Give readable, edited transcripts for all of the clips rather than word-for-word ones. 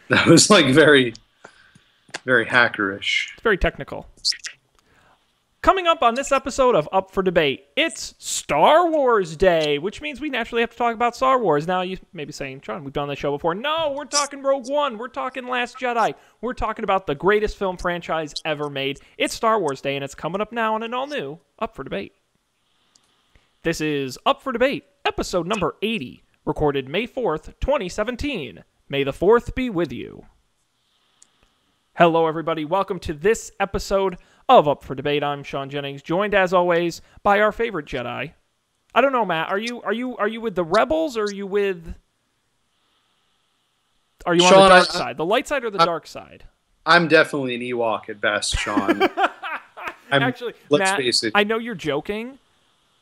That was like very, very hackerish. It's very technical. Coming up on this episode of Up for Debate, it's Star Wars Day, which means we naturally have to talk about Star Wars. Now, you may be saying, John, we've done this show before. No, we're talking Rogue One. We're talking Last Jedi. We're talking about the greatest film franchise ever made. It's Star Wars Day, and it's coming up now on an all-new Up for Debate. This is Up for Debate, episode number 80, recorded May 4th, 2017. May the 4th be with you. Hello, everybody. Welcome to this episode of Up for Debate. I'm Sean Jennings, joined as always by our favorite Jedi. I don't know, Matt. Are you with the Rebels, or are you on the dark side, the light side, or the dark side? I'm definitely an Ewok at best, Sean. Actually, let's Matt, face it. I know you're joking,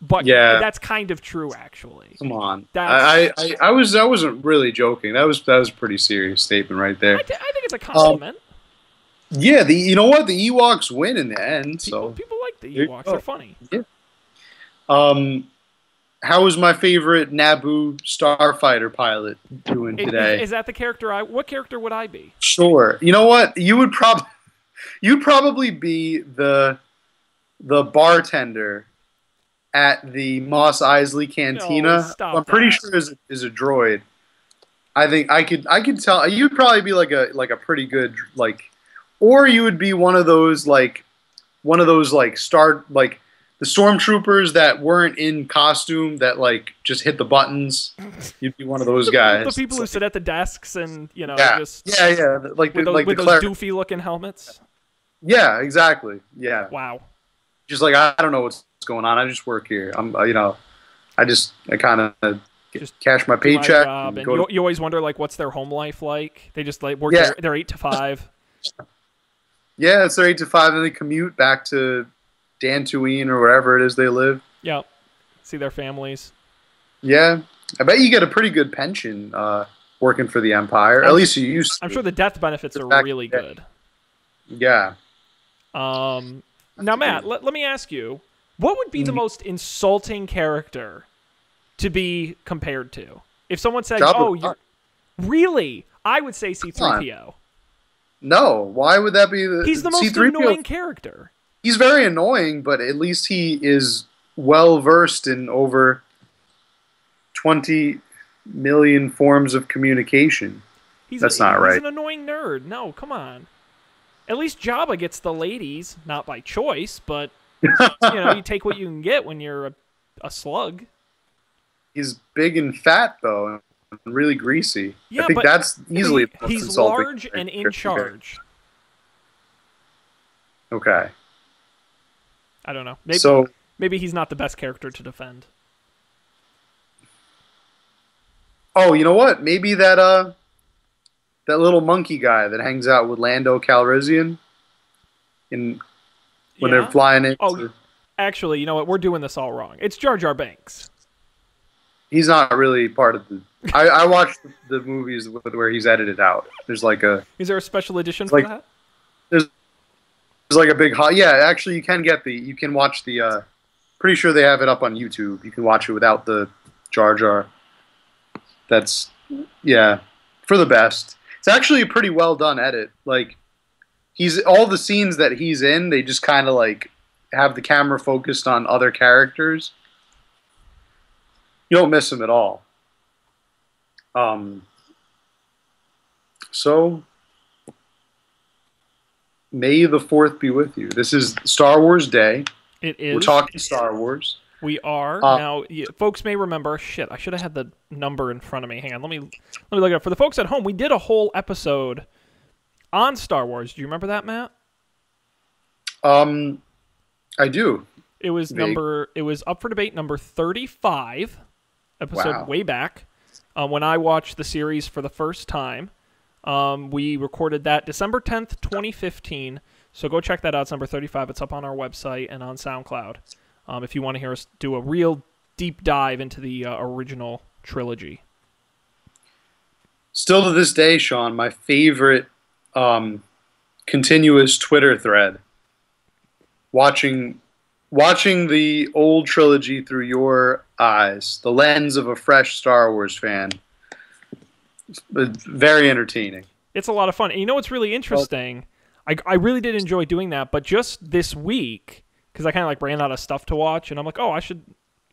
but yeah, that's kind of true, actually. Come on, I wasn't really joking. That was a pretty serious statement right there. I think it's a compliment. Yeah, you know what? The Ewoks win in the end. People like the Ewoks. They're funny. Yeah. How was my favorite Naboo starfighter pilot doing today? Is that the character what character would I be? Sure. You know what? You'd probably be the bartender at the Mos Eisley Cantina. No, I'm pretty sure is a droid. I think I could tell you'd probably be like a pretty good or you would be one of those the stormtroopers that weren't in costume that just hit the buttons. You'd be one of those guys. The people who sit at the desks and with with those doofy looking helmets. Yeah, exactly. Yeah. Wow. Just I don't know what's going on. I just work here. I kind of cash my paycheck. And you always wonder what's their home life like. They just work their 8 to 5. Yeah, it's their 8 to 5, and they commute back to Dantooine or wherever it is they live. Yeah, see their families. Yeah, I bet you get a pretty good pension working for the Empire. At least you used to. I'm sure the death benefits are really good. Yeah. Now, Matt, let me ask you, what would be the most insulting character to be compared to? If someone said, you're... Really? I would say C-3PO. No, why would that be He's the most C-3PO? Annoying character. He's very annoying, but at least he is well versed in over 20 million forms of communication. That's not right. He's an annoying nerd. No, come on. At least Jabba gets the ladies, not by choice, but you take what you can get when you're a slug. He's big and fat though, and really greasy. Yeah, I think that's easily the most he's insulting large and in charge. Okay. I don't know. Maybe he's not the best character to defend. Oh, you know what? Maybe that little monkey guy that hangs out with Lando Calrissian when they're flying in. Oh, actually, you know what? We're doing this all wrong. It's Jar Jar Binks. He's not really part of the... I watched the movies where he's edited out. There's Is there a special edition for that? There's a big... Yeah, actually, you can watch the... pretty sure they have it up on YouTube. You can watch it without the Jar Jar. That's... Yeah, for the best. It's actually a pretty well done edit. All the scenes that he's in, they just kind of have the camera focused on other characters. You don't miss him at all. So, May the 4th be with you. This is Star Wars Day. It is. We're talking Star Wars. We are. Now, folks may remember, shit, I should have had the number in front of me. Hang on, let me look it up. For the folks at home, we did a whole episode on Star Wars. Do you remember that, Matt? I do. It was Up for Debate number 35, episode way back, when I watched the series for the first time. We recorded that December 10th, 2015. So go check that out. It's number 35. It's up on our website and on SoundCloud. If you want to hear us do a real deep dive into the original trilogy. Still to this day, Sean, my favorite continuous Twitter thread. Watching the old trilogy through your eyes, the lens of a fresh Star Wars fan. Very entertaining. It's a lot of fun. And you know what's really interesting? I really did enjoy doing that, but just this week, because I kind of like ran out of stuff to watch, and I'm like, oh, I should,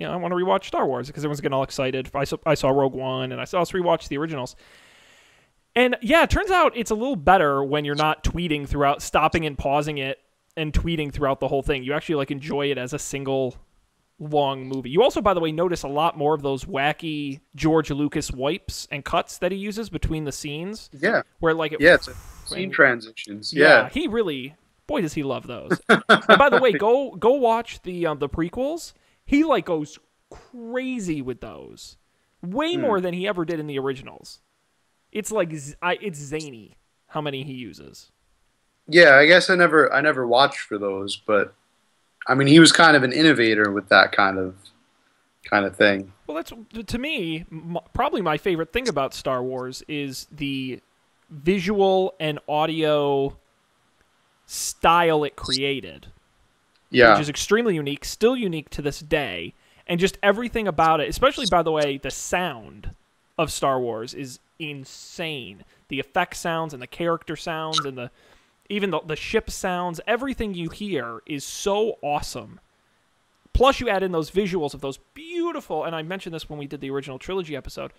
I want to rewatch Star Wars because everyone's getting all excited. I saw Rogue One, and I also rewatched the originals. And yeah, it turns out it's a little better when you're not tweeting throughout, stopping and pausing it and tweeting throughout the whole thing. You actually like enjoy it as a single long movie. You also, by the way, notice a lot more of those wacky George Lucas wipes and cuts that he uses between the scenes. Yeah. Where like it's scene transitions. Yeah. He really, boy, does he love those. And by the way, go watch the prequels. He like goes crazy with those, way more than he ever did in the originals. It's like it's zany how many he uses. Yeah, I guess I never watched for those, but I mean, he was kind of an innovator with that kind of thing. Well, that's, to me, probably my favorite thing about Star Wars is the visual and audio style it created. Yeah. Which is extremely unique, still unique to this day, and just everything about it, especially, by the way, the sound of Star Wars is insane. The effect sounds and the character sounds and even the ship sounds, everything you hear is so awesome. Plus, you add in those visuals of those beautiful, and I mentioned this when we did the original trilogy episode,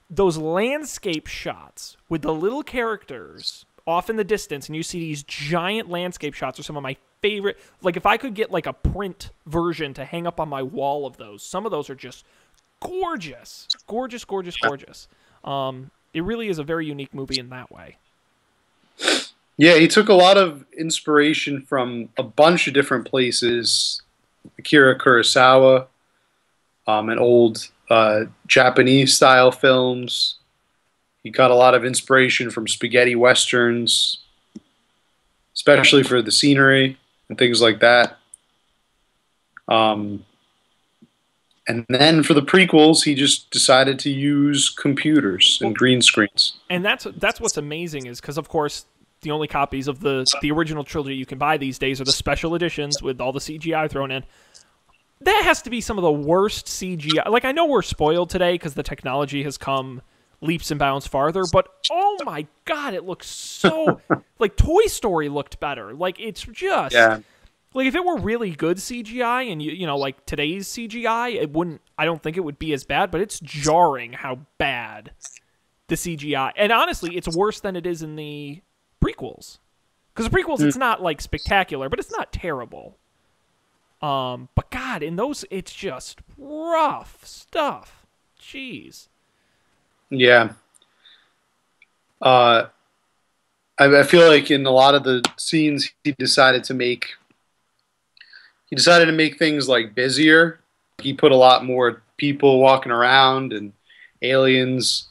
those landscape shots with the little characters off in the distance, and you see these giant landscape shots are some of my favorite. Like, if I could get like a print version to hang up on my wall of those, some of those are just gorgeous. Gorgeous, gorgeous, gorgeous. It really is a very unique movie in that way. Yeah, he took a lot of inspiration from a bunch of different places. Akira Kurosawa, and old Japanese-style films. He got a lot of inspiration from spaghetti westerns, especially for the scenery and things like that. And then for the prequels, he just decided to use computers and green screens. And that's what's amazing is because, of course, the only copies of the original trilogy you can buy these days are the special editions with all the CGI thrown in. That has to be some of the worst CGI. Like, I know we're spoiled today because the technology has come leaps and bounds farther, but oh my God, it looks so... like, Toy Story looked better. Like, it's just... Yeah. Like, if it were really good CGI and, you know, like today's CGI, it wouldn't... I don't think it would be as bad, but it's jarring how bad the CGI... And honestly, it's worse than it is in the prequels. Because the prequels, it's not, like, spectacular, but it's not terrible. But God, in those, it's just rough stuff. Jeez. Yeah. I feel like in a lot of the scenes he decided to make things like busier. He put a lot more people walking around and aliens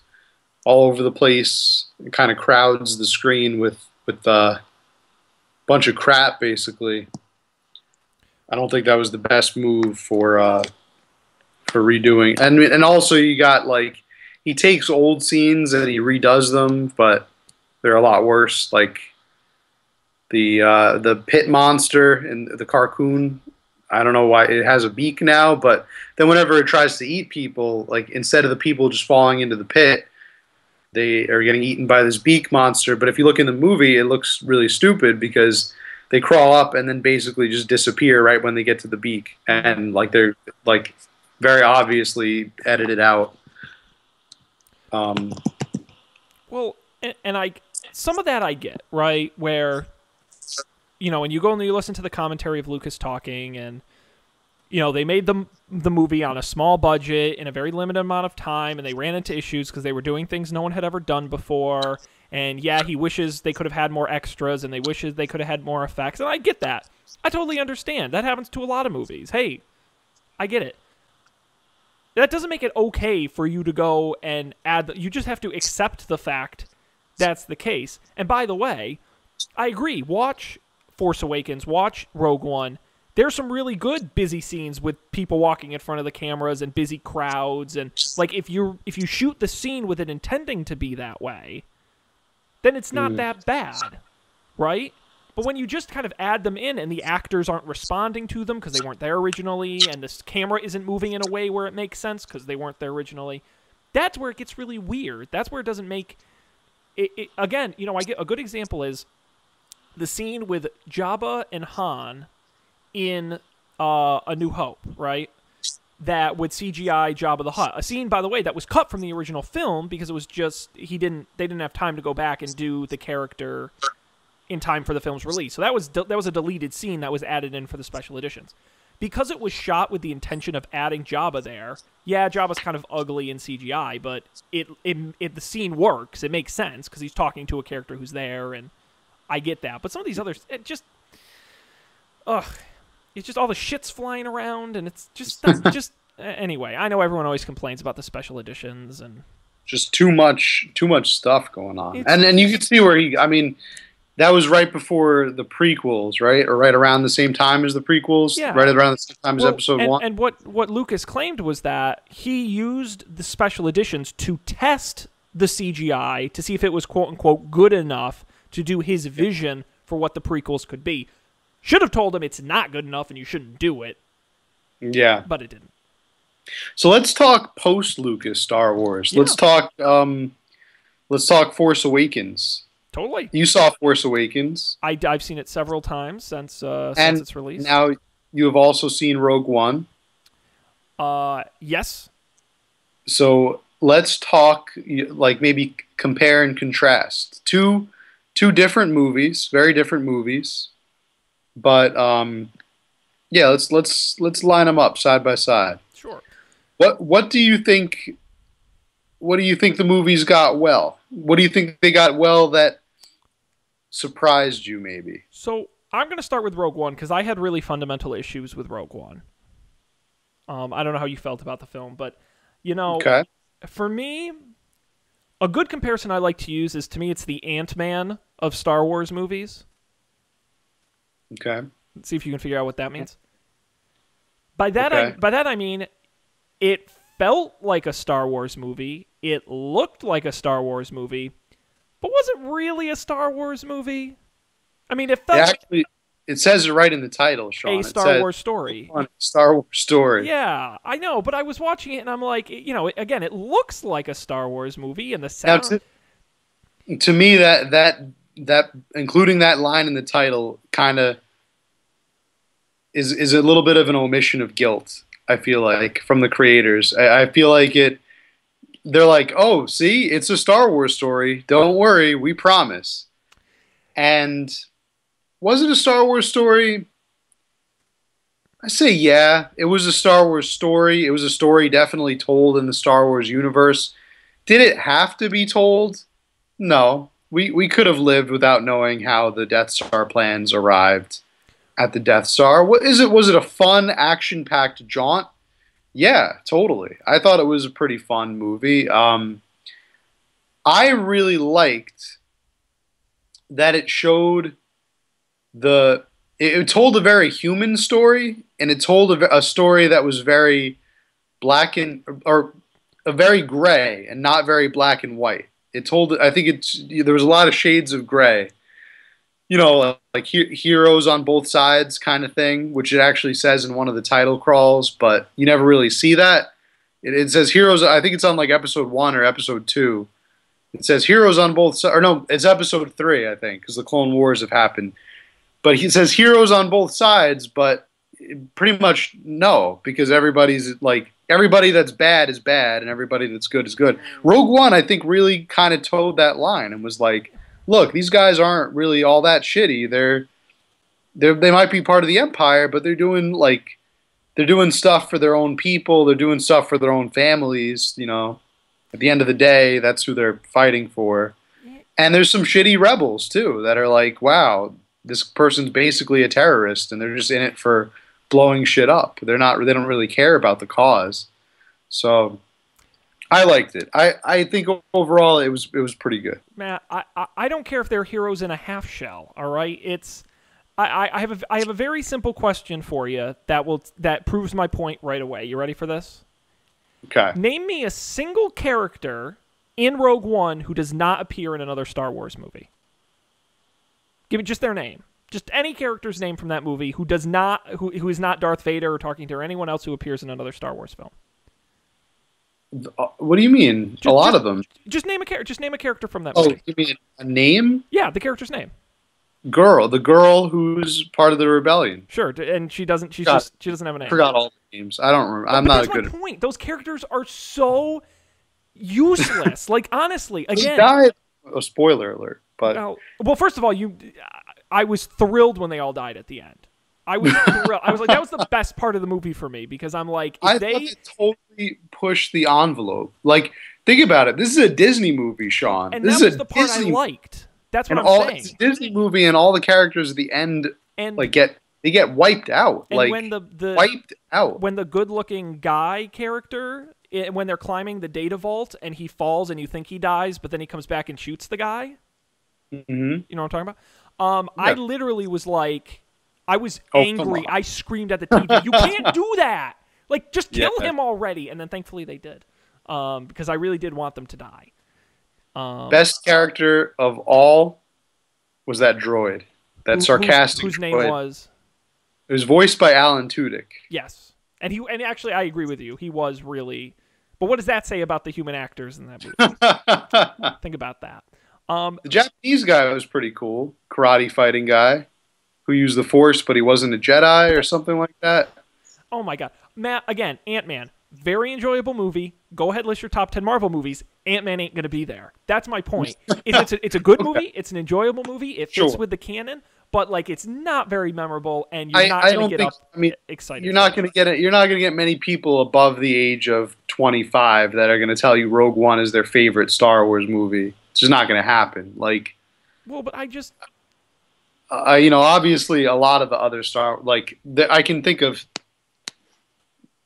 all over the place. It kind of crowds the screen with a bunch of crap, basically. I don't think that was the best move for redoing. And also you got, like, he takes old scenes and he redoes them, but they're a lot worse. Like the pit monster and the carcoon. I don't know why it has a beak now, but then whenever it tries to eat people, like, instead of the people just falling into the pit, they are getting eaten by this beak monster. But if you look in the movie, it looks really stupid because they crawl up and then basically just disappear right when they get to the beak, and like they're like very obviously edited out. Well, and some of that I get, right? Where, you know, when you go and you listen to the commentary of Lucas talking, and, you know, they made the movie on a small budget in a very limited amount of time, and they ran into issues because they were doing things no one had ever done before. And yeah, he wishes they could have had more extras, and they wishes they could have had more effects. And I get that. I totally understand. That happens to a lot of movies. Hey, I get it. That doesn't make it okay for you to go and add... You just have to accept the fact that's the case. And by the way, I agree. Watch Force Awakens. Watch Rogue One. There's some really good busy scenes with people walking in front of the cameras and busy crowds. And, like, if you shoot the scene with it intending to be that way, then it's not that bad, right? But when you just kind of add them in and the actors aren't responding to them because they weren't there originally, and this camera isn't moving in a way where it makes sense because they weren't there originally, that's where it gets really weird. That's where it doesn't make again, I get a good example is the scene with Jabba and Han in A New Hope, right? That with CGI Jabba the Hutt, a scene, by the way, that was cut from the original film because it was just they didn't have time to go back and do the character in time for the film's release. So that was a deleted scene that was added in for the special editions. Because it was shot with the intention of adding Jabba there, yeah, Jabba's kind of ugly in CGI, but the scene works. It makes sense because he's talking to a character who's there, and I get that. But some of these others, it's just all the shit's flying around, and it's just anyway. I know everyone always complains about the special editions and just too much stuff going on, and you can see where that was right before the prequels, right? Or right around the same time as the prequels? Yeah. Right around the same time as episode 1? And what Lucas claimed was that he used the special editions to test the CGI to see if it was quote-unquote good enough to do his vision for what the prequels could be. Should have told him it's not good enough and you shouldn't do it. Yeah. But it didn't. So let's talk post-Lucas Star Wars. Yeah. Let's talk Force Awakens. Totally. You saw Force Awakens. I've seen it several times since its release. Now you have also seen Rogue One. Yes. So let's talk, like maybe compare and contrast two different movies, very different movies, but yeah, let's line them up side by side. Sure. What do you think? What do you think the movies got well? What do you think they got well that surprised you, maybe? So I'm going to start with Rogue One because I had really fundamental issues with Rogue One. I don't know how you felt about the film, but okay. For me, a good comparison I like to use is, to me, it's the Ant-Man of Star Wars movies. Okay. Let's see if you can figure out what that means. By that I mean it felt like a Star Wars movie. It looked like a Star Wars movie, but wasn't really a Star Wars movie. I mean, it felt it says it right in the title, Sean. A Star Wars story. Star Wars story. Yeah, I know, but I was watching it and I'm like, again, it looks like a Star Wars movie, and the sound. To me, that including that line in the title kind of is a little bit of an omission of guilt. I feel like from the creators. I feel like they're like, oh, see, it's a Star Wars story. Don't worry, we promise. And was it a Star Wars story? I say yeah. It was a Star Wars story. It was a story definitely told in the Star Wars universe. Did it have to be told? No. We could have lived without knowing how the Death Star plans arrived at the Death Star. Was it a fun, action-packed jaunt? Yeah, totally. I thought it was a pretty fun movie. I really liked that it showed it told a very human story, and it told a story that was very or very gray and not very black and white. It told, I think there was a lot of shades of gray. Like heroes on both sides kind of thing, which it actually says in one of the title crawls, but you never really see that. It says heroes, I think it's on like episode 1 or episode 2. It says heroes on both sides, or no, it's episode 3, I think, because the Clone Wars have happened. But he says heroes on both sides, but pretty much no, because everybody that's bad is bad, and everybody that's good is good. Rogue One, I think, really kind of towed that line and was like, look, these guys aren't really all that shitty. They might be part of the Empire, but they're doing stuff for their own people. They're doing stuff for their own families. At the end of the day, that's who they're fighting for. And there's some shitty rebels too that are like, wow, this person's basically a terrorist, and they're just in it for blowing shit up. They don't really care about the cause. So I liked it. I think overall it was pretty good. Matt, I don't care if they're heroes in a half shell. All right, I have a very simple question for you that proves my point right away. You ready for this? Okay. Name me a single character in Rogue One who does not appear in another Star Wars movie. Give me just their name. Just any character's name from that movie who is not Darth Vader or talking to, or anyone else who appears in another Star Wars film. What do you mean? A lot of them. Just name a character. Just name a character from that Oh, movie. you mean a name? Yeah, the character's name. The girl who's part of the rebellion. Sure, and she doesn't. She doesn't have a name. Forgot all the names. I don't remember. I'm not good. That's my point. Those characters are so useless. Like honestly, He again. died. Oh, spoiler alert! But well, first of all, I was thrilled when they all died at the end. I was thrilled. I was like, that was the best part of the movie for me because I'm like, I thought it totally pushed the envelope. Like, think about it. This is a Disney movie, Sean. And this that is was the part I liked. That's what I'm saying. It's a Disney movie, and all the characters at the end get wiped out. And like when the wiped out. When the good-looking guy character, when they're climbing the data vault and he falls and you think he dies, but then he comes back and shoots the guy. Mm-hmm. You know what I'm talking about? Yeah. I literally was like, I was angry. I screamed at the TV. You can't do that. Like, just kill him already. And then thankfully they did, because I really did want them to die. Best character of all was that droid. That sarcastic whose name droid. was? It was voiced by Alan Tudyk. Yes. And actually I agree with you. He was really. But what does that say about the human actors in that movie? Think about that. The Japanese guy was pretty cool. Karate fighting guy who used the Force, but he wasn't a Jedi or something like that. Oh my god. Matt, again, Ant-Man. Very enjoyable movie. Go ahead, list your top 10 Marvel movies. Ant-Man ain't going to be there. That's my point. It's a good movie. It's an enjoyable movie. It fits with the canon, but like it's not very memorable, and you're not going to get excited. You're not going to get it. You're not going to get many people above the age of 25 that are going to tell you Rogue One is their favorite Star Wars movie. It's just not going to happen. Like, well, but I just, obviously a lot of the other I can think of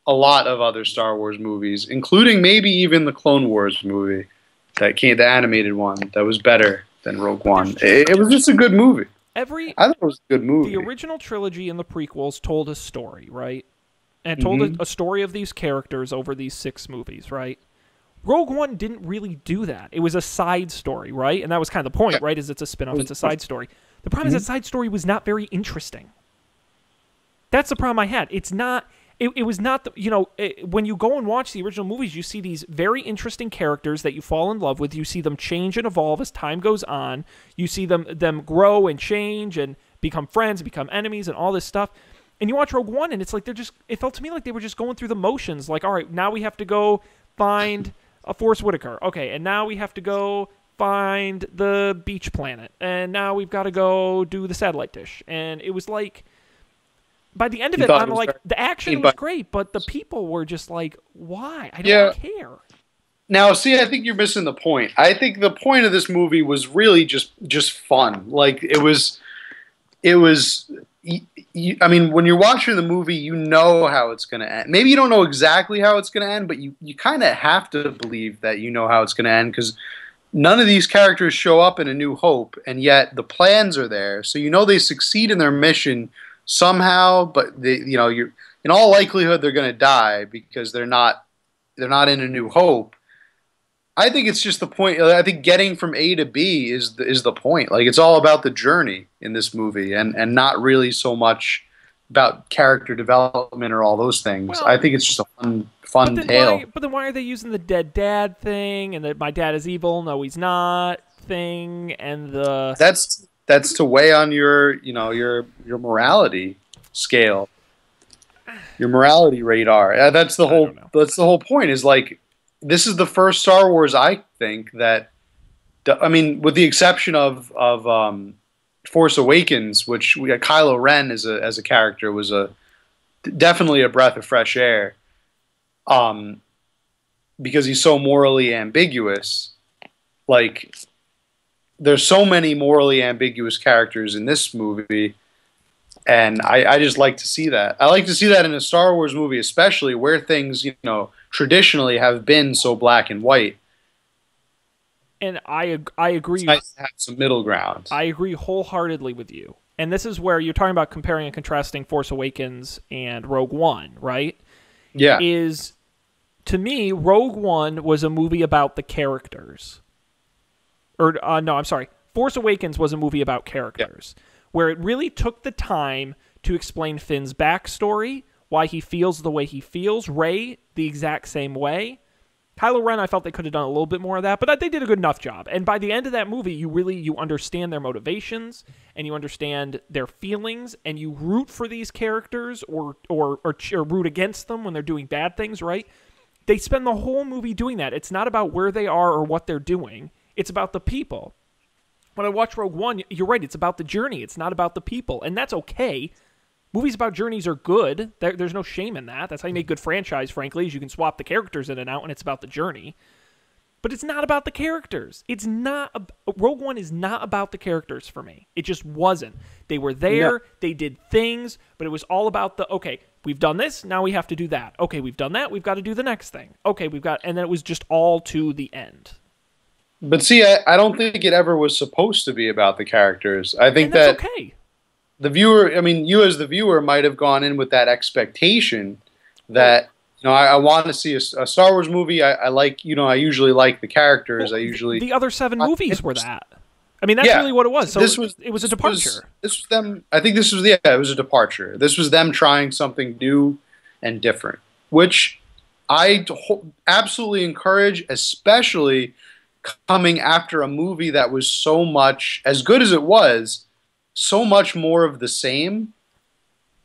a lot of other Star Wars movies, including maybe even the Clone Wars movie the animated one, that was better than Rogue One. It was just a good movie. I thought it was a good movie. The original trilogy and the prequels told a story, right? And told a story of these characters over these 6 movies, right? Rogue One didn't really do that. It was a side story, right? And that was kind of the point, right? Is it's a spin-off, it's a side story. The problem is that side story was not very interesting. That's the problem I had. It's not... It was not, when you go and watch the original movies, you see these very interesting characters that you fall in love with. You see them change and evolve as time goes on. You see them grow and change and become friends, become enemies, and all this stuff. And you watch Rogue One, and it's like it felt to me like they were just going through the motions. Like, all right, now we have to go find a Forrest Whitaker. Okay, and now we have to go find the beach planet. And now we've got to go do the satellite dish. And it was like... By the end of it, I'm like, the action was great, but the people were just like, why? I don't care. Now, see, I think you're missing the point. I think the point of this movie was really just fun. Like, it was. I mean, when you're watching the movie, you know how it's going to end. Maybe you don't know exactly how it's going to end, but you kind of have to believe that you know how it's going to end, because none of these characters show up in A New Hope, and yet the plans are there. So you know they succeed in their mission somehow, but you're in all likelihood they're going to die because they're not in A New Hope. I think it's just the point. I think getting from A to B is the point. Like, it's all about the journey in this movie, and not really so much about character development or all those things. Well, I think it's just a fun tale. But then why are they using the dead dad thing and that my dad is evil? No, he's not thing, and the That's to weigh on your morality scale, your morality radar. That's the whole point. Is like, this is the first Star Wars, I think, that, I mean, with the exception of Force Awakens, which Kylo Ren as a character was definitely a breath of fresh air, because he's so morally ambiguous. Like, there's so many morally ambiguous characters in this movie, and I just like to see that. I like to see that in a Star Wars movie, especially where things, traditionally have been so black and white. And I agree. It's nice to have some middle ground. I agree wholeheartedly with you. And this is where you're talking about comparing and contrasting Force Awakens and Rogue One, right? Yeah. To me, Rogue One was a movie about the characters. No, I'm sorry. Force Awakens was a movie about characters, where it really took the time to explain Finn's backstory, why he feels the way he feels, Rey the exact same way, Kylo Ren, I felt they could have done a little bit more of that, but they did a good enough job. And by the end of that movie, you understand their motivations and you understand their feelings, and you root for these characters or root against them when they're doing bad things, right? They spend the whole movie doing that. It's not about where they are or what they're doing. It's about the people. When I watch Rogue One, you're right, it's about the journey. It's not about the people, and that's okay. Movies about journeys are good. There's no shame in that. That's how you make good franchise, frankly, is you can swap the characters in and out, and it's about the journey. But it's not about the characters. Rogue One is not about the characters for me. It just wasn't. They were there, no. They did things, but it was all about okay, we've done this, now we have to do that. Okay, we've done that, we've got to do the next thing. Okay, and then it was just all to the end. But see, I don't think it ever was supposed to be about the characters. I think that's okay. The viewer, I mean, you as the viewer might have gone in with that expectation that, I want to see a Star Wars movie. I like, I usually like the characters. Well, the other 7 movies were that. I mean, that's really what it was. So it was a departure. This was them. I think this was, it was a departure. This was them trying something new and different, which I absolutely encourage, especially coming after a movie that was so much, as good as it was, so much more of the same,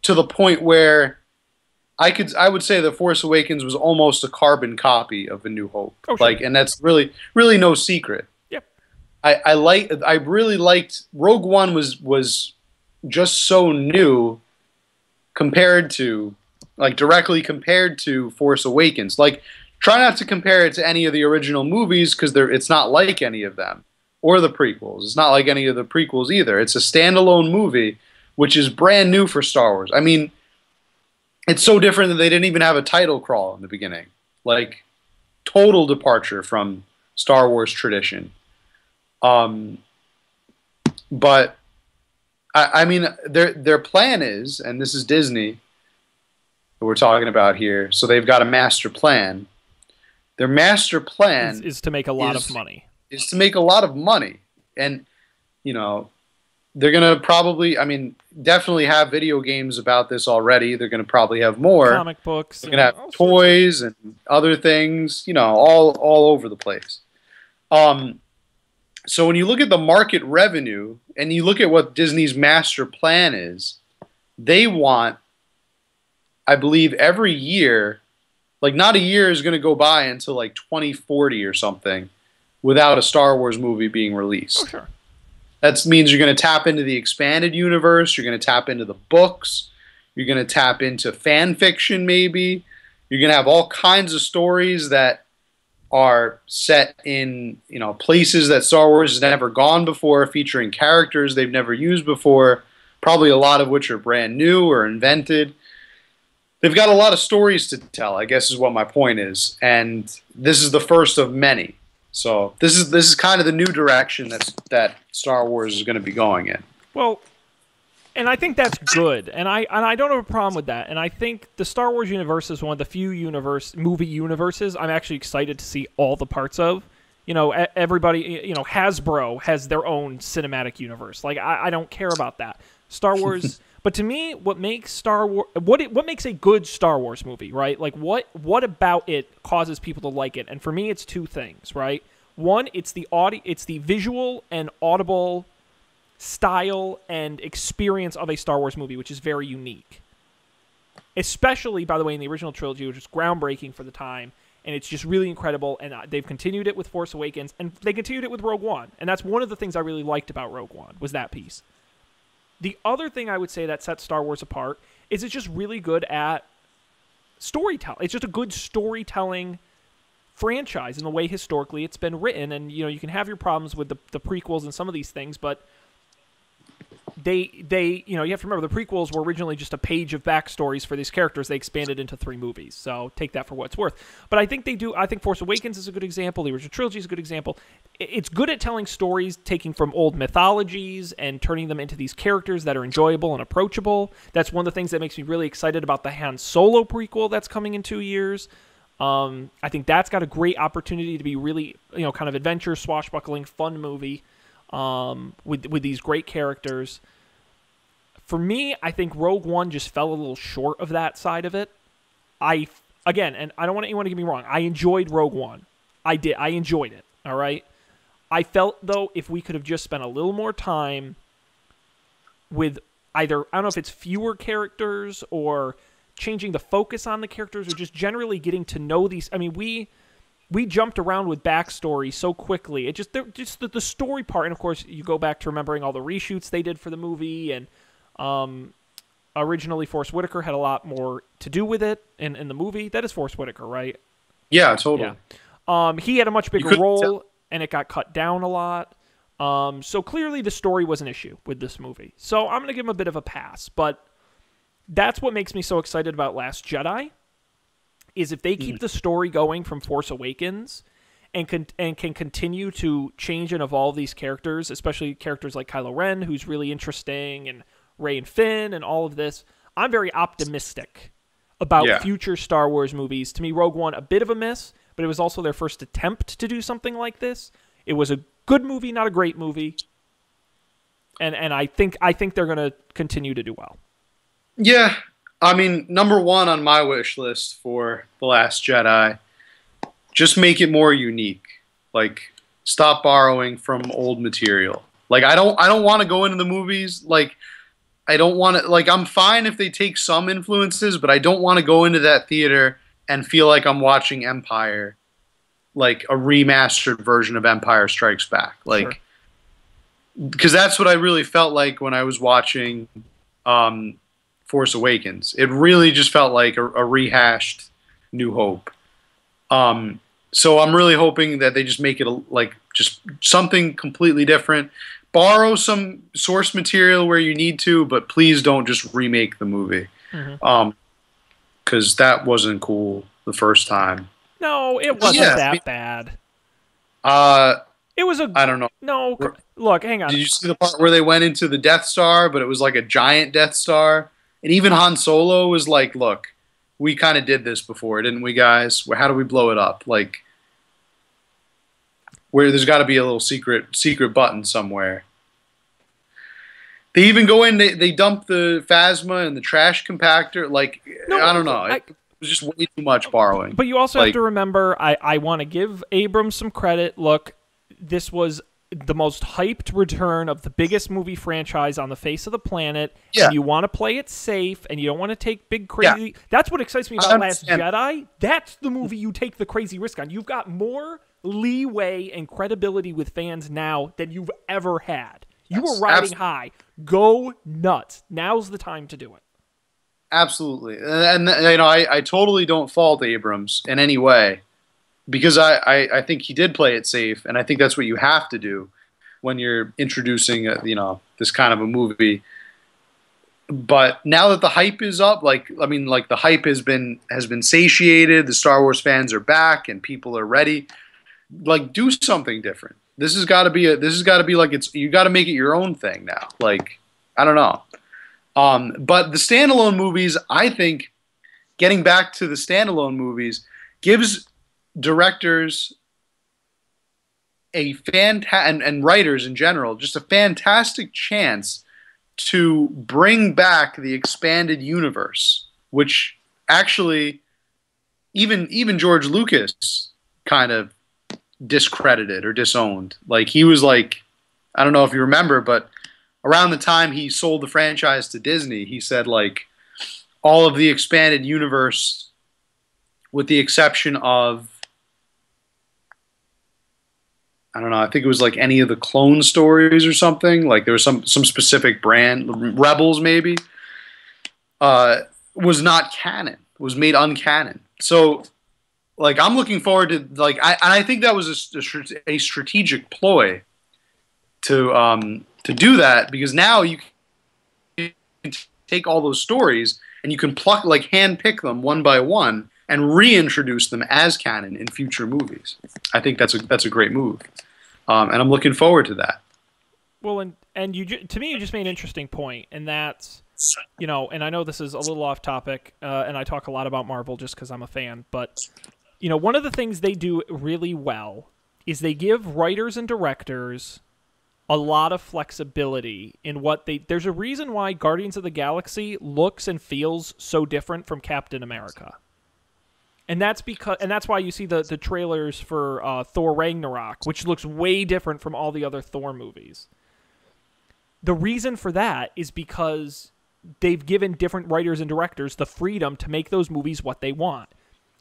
to the point where I would say The Force Awakens was almost a carbon copy of A New Hope. Oh, sure. And that's really no secret. Yep. I really liked Rogue One was just so new directly compared to Force Awakens. Try not to compare it to any of the original movies, because it's not like any of them. Or the prequels. It's not like any of the prequels either. It's a standalone movie, which is brand new for Star Wars. I mean, it's so different that they didn't even have a title crawl in the beginning. Total departure from Star Wars tradition. But I mean, their plan is, and this is Disney that we're talking about here, so they've got a master plan. Their master plan is to make a lot of money. Is to make a lot of money. And, they're going to probably, definitely have video games about this already. They're going to probably have more. Comic books. They're going to have toys and other things, all over the place. So when you look at the market revenue and you look at what Disney's master plan is, they want, I believe, every year, not a year is going to go by until 2040 or something without a Star Wars movie being released. Oh, sure. That means you're going to tap into the expanded universe. You're going to tap into the books. You're going to tap into fan fiction, maybe. You're going to have all kinds of stories that are set in, places that Star Wars has never gone before, featuring characters they've never used before, probably a lot of which are brand new or invented. They've got a lot of stories to tell, I guess is what my point is. And this is the first of many. So this is kind of the new direction that Star Wars is going to be going in. Well, and I think that's good, and I don't have a problem with that. And I think the Star Wars universe is one of the few movie universes I'm actually excited to see all the parts of. Everybody, Hasbro has their own cinematic universe. I don't care about that. Star Wars. But to me, what makes Star Wars, what makes a good Star Wars movie, right? What about it causes people to like it? And for me, it's 2 things, right? One, it's the visual and audible style and experience of a Star Wars movie, which is very unique. Especially, by the way, in the original trilogy, which was groundbreaking for the time, and it's just really incredible. And they've continued it with Force Awakens, and they continued it with Rogue One. And that's one of the things I really liked about Rogue One, was that piece. The other thing I would say that sets Star Wars apart is it's just really good at storytelling. It's just a good storytelling franchise in the way historically it's been written. And, you can have your problems with the prequels and some of these things, but they you have to remember the prequels were originally just a page of backstories for these characters. They expanded into 3 movies, so take that for what it's worth. But I think I think Force Awakens is a good example. The original trilogy is a good example. It's good at telling stories, taking from old mythologies and turning them into these characters that are enjoyable and approachable. That's one of the things that makes me really excited about the Han Solo prequel that's coming in 2 years. I think that's got a great opportunity to be really, kind of adventure, swashbuckling, fun movie. With these great characters. For me, I think Rogue One just fell a little short of that side of it. I again, and I don't want anyone to get me wrong, I enjoyed Rogue One. I did. I enjoyed it, all right? I felt, though, if we could have just spent a little more time with either, I don't know if it's fewer characters or changing the focus on the characters or just generally getting to know these. I mean, we jumped around with backstory so quickly. It just the story part, and of course, you go back to remembering all the reshoots they did for the movie, and originally Force Whitaker had a lot more to do with it in the movie. That is Force Whitaker, right? Yeah, totally. Yeah. He had a much bigger role, and it got cut down a lot. So clearly the story was an issue with this movie. So I'm going to give him a bit of a pass. But that's what makes me so excited about Last Jedi, is if they keep the story going from Force Awakens and can continue to change and evolve these characters, especially characters like Kylo Ren, who's really interesting, and Rey and Finn and all of this, I'm very optimistic about future Star Wars movies. To me, Rogue One, a bit of a miss, but it was also their first attempt to do something like this. It was a good movie, not a great movie. And I think they're going to continue to do well. Yeah. I mean, number one on my wish list for The Last Jedi, just make it more unique. Like, stop borrowing from old material. Like, I don't want to go into the movies. Like, I don't want to, like, I'm fine if they take some influences, but I don't want to go into that theater and feel like I'm watching Empire, like a remastered version of Empire Strikes Back. Like, because that's what I really felt like when I was watching Force Awakens. It really just felt like a rehashed New Hope. So I'm really hoping that they just make it like just something completely different. Borrow some source material where you need to, but please don't just remake the movie. Because that wasn't cool the first time. No, it wasn't that bad. It was I don't know. No, look, hang on. Did you see the part where they went into the Death Star, but it was like a giant Death Star? And even Han Solo was like, look, we kind of did this before, didn't we, guys? How do we blow it up? Like, where there's got to be a little secret button somewhere. They even go in, they dump the Phasma in the trash compactor. Like, no, I don't know. It was just way too much borrowing. But you also have to remember, I want to give Abrams some credit. Look, this was the most hyped return of the biggest movie franchise on the face of the planet. Yeah. And you want to play it safe, and you don't want to take big crazy... Yeah. That's what excites me about Last Jedi. That's the movie you take the crazy risk on. You've got more leeway and credibility with fans now than you've ever had. You were riding high. Go nuts. Now's the time to do it. Absolutely. And you know, I totally don't fault Abrams in any way, because I think he did play it safe, and I think that's what you have to do when you're introducing this kind of a movie. But now that the hype is up, the hype has been satiated, the Star Wars fans are back and people are ready. Like, do something different. This has got to be like you got to make it your own thing now. Like, I don't know. But the standalone movies, I think, getting back to the standalone movies, gives directors and writers in general just a fantastic chance to bring back the expanded universe, which actually even George Lucas kind of discredited or disowned. Like, he was like, I don't know if you remember, but around the time he sold the franchise to Disney, he said, like, all of the expanded universe, with the exception of, I don't know, I think it was like any of the Clone stories or something, like there was some specific brand, Rebels maybe, was not canon, was made uncanon. So, like, I'm looking forward to, like, I think that was a strategic ploy to do that, because now you can take all those stories and you can hand pick them one by one and reintroduce them as canon in future movies. I think that's a great move, and I'm looking forward to that. Well, and you, to me, you just made an interesting point, and that's, and I know this is a little off topic, and I talk a lot about Marvel just because I'm a fan, but one of the things they do really well is they give writers and directors a lot of flexibility in what there's a reason why Guardians of the Galaxy looks and feels so different from Captain America. And that's why you see the trailers for Thor Ragnarok, which looks way different from all the other Thor movies. The reason for that is because they've given different writers and directors the freedom to make those movies what they want.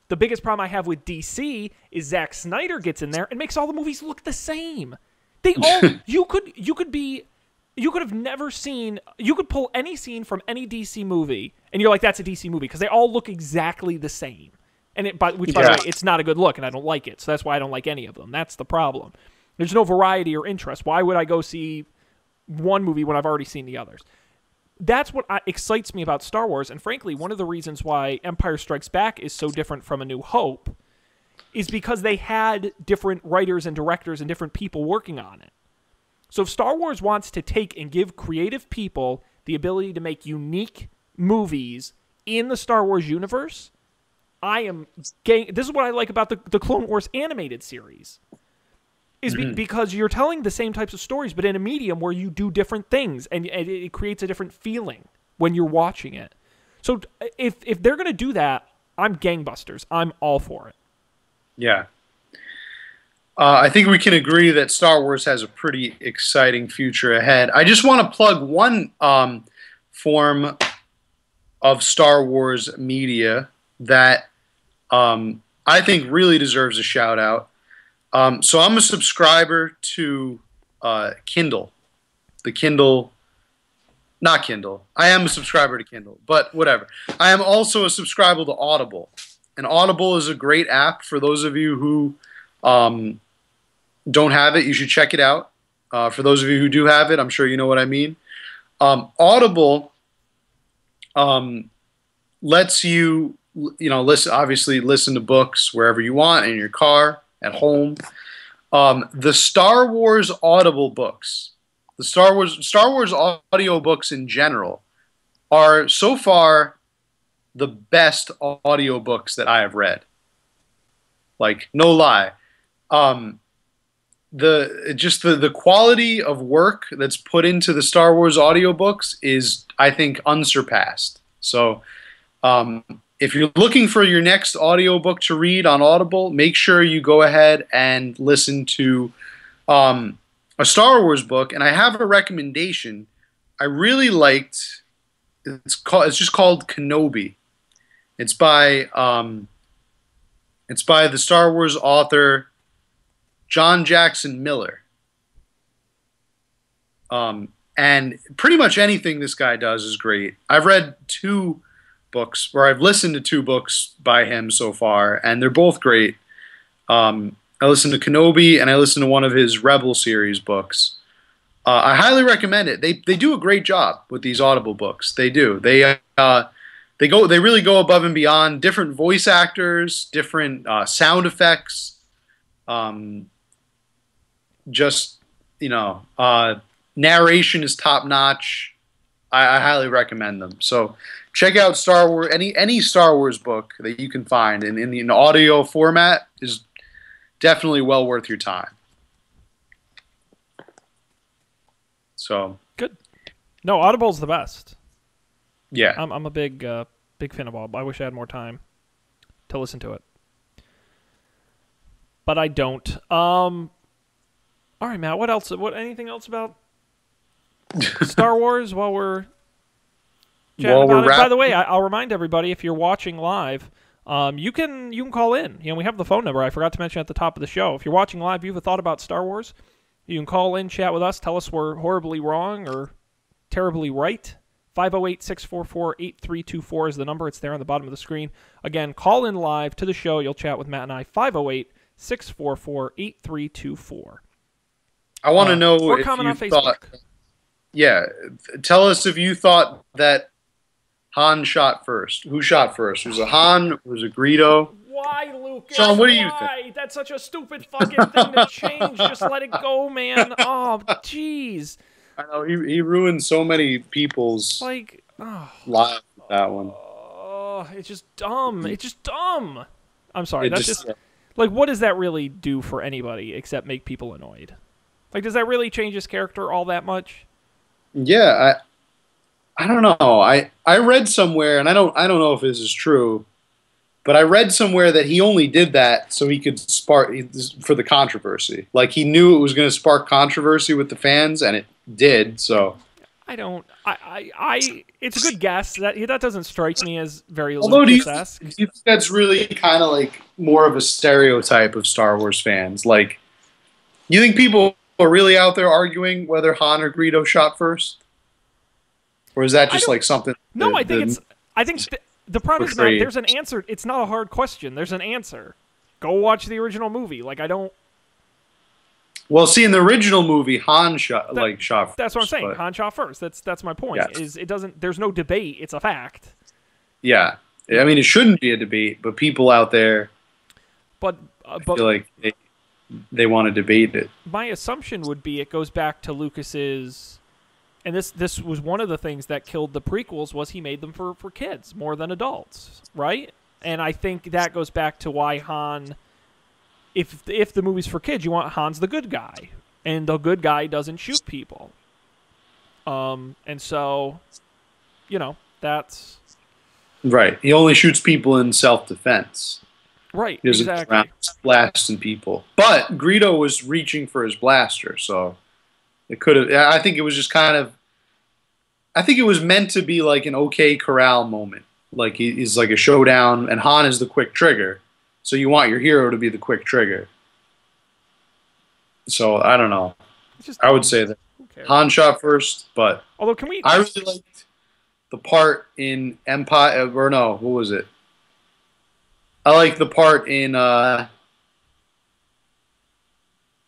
The biggest problem I have with DC is Zack Snyder gets in there and makes all the movies look the same. They all you could have never seen, you could pull any scene from any DC movie and you're like, that's a DC movie, because they all look exactly the same. And which by the way, it's not a good look and I don't like it. So that's why I don't like any of them. That's the problem. There's no variety or interest. Why would I go see one movie when I've already seen the others? That's what excites me about Star Wars, and frankly, one of the reasons why Empire Strikes Back is so different from A New Hope is because they had different writers and directors and different people working on it. So if Star Wars wants to take and give creative people the ability to make unique movies in the Star Wars universe, this is what I like about the Clone Wars animated series. Because you're telling the same types of stories, but in a medium where you do different things, and it creates a different feeling when you're watching it. So if they're going to do that, I'm gangbusters. I'm all for it. Yeah. I think we can agree that Star Wars has a pretty exciting future ahead. I just want to plug one form of Star Wars media that I think really deserves a shout out. So I'm a subscriber to Kindle. The Kindle, not Kindle. I am a subscriber to Kindle, but whatever. I am also a subscriber to Audible. And Audible is a great app for those of you who don't have it. You should check it out. For those of you who do have it, I'm sure you know what I mean. Audible lets you, listen to books wherever you want, in your car, at home. The Star Wars Audible books, the Star Wars audio books in general, are so far the best audio books that I have read. Like, no lie. The quality of work that's put into the Star Wars audiobooks is, I think, unsurpassed. So if you're looking for your next audiobook to read on Audible, make sure you go ahead and listen to a Star Wars book. And I have a recommendation. I really liked. It's just called Kenobi. It's by the Star Wars author John Jackson Miller. And pretty much anything this guy does is great. I've read two books, or I've listened to two books by him so far, and they're both great. I listened to Kenobi, and I listened to one of his Rebel series books. I highly recommend it. They do a great job with these Audible books. They do. They really go above and beyond. Different voice actors, different sound effects. Narration is top notch. I highly recommend them. So check out Star Wars. Any Star Wars book that you can find in an audio format is definitely well worth your time. So good. No, Audible's the best. Yeah, I'm a big fan of Audible. I wish I had more time to listen to it, but I don't. All right, Matt. What else? Anything else about Star Wars while we're chatting about it? By the way, I'll remind everybody, if you're watching live, you can call in. We have the phone number. I forgot to mention at the top of the show. If you're watching live, you have a thought about Star Wars, you can call in, chat with us, tell us we're horribly wrong or terribly right. 508-644-8324 is the number. It's there on the bottom of the screen. Again, call in live to the show. You'll chat with Matt and I. 508-644-8324. I want to know or if comment you on Facebook. thought. Yeah, tell us if you thought that Han shot first. Who shot first? Was it Han? Was it Greedo? Why, Lucas? Sean, what do you think? That's such a stupid fucking thing to change. Just let it go, man. Oh, jeez. I know he ruined so many people's lives with that one. Oh, it's just dumb. It's just dumb. I'm sorry. What does that really do for anybody except make people annoyed? Like, does that really change his character all that much? Yeah, I don't know. I read somewhere, and I don't know if this is true, But I read somewhere that he only did that so he could spark for the controversy. Like he knew it was going to spark controversy with the fans, and it did. So I don't. It's a good guess. That doesn't strike me as very although Lucas-esque. do you think that's really kind of like more of a stereotype of Star Wars fans? Like, you think people are really out there arguing whether Han or Greedo shot first, or is that just like something? No, I think it's. I think the problem is, Matt, there's an answer. It's not a hard question. There's an answer. Go watch the original movie. Like I don't. Well, see, in the original movie, Han shot first. That's what I'm saying. Han shot first. That's my point. Yes. Is it doesn't? There's no debate. It's a fact. Yeah, I mean, it shouldn't be a debate, but people out there, but feel like they want to debate it. My assumption would be it goes back to Lucas's, and this was one of the things that killed the prequels was he made them for kids more than adults, right? And I think that goes back to why Han. If the movie's for kids, you want Han's the good guy, and the good guy doesn't shoot people. And so, that's right. He only shoots people in self-defense. Right. He doesn't blasting people. But Greedo was reaching for his blaster, so it could have. I think it was just kind of. I think it was meant to be like an OK Corral moment, like he's like a showdown, and Han is the quick trigger. So you want your hero to be the quick trigger. So I don't know. I would say that Han shot first, but although I really liked the part in Empire. Or no, what was it? I like the part in. Oh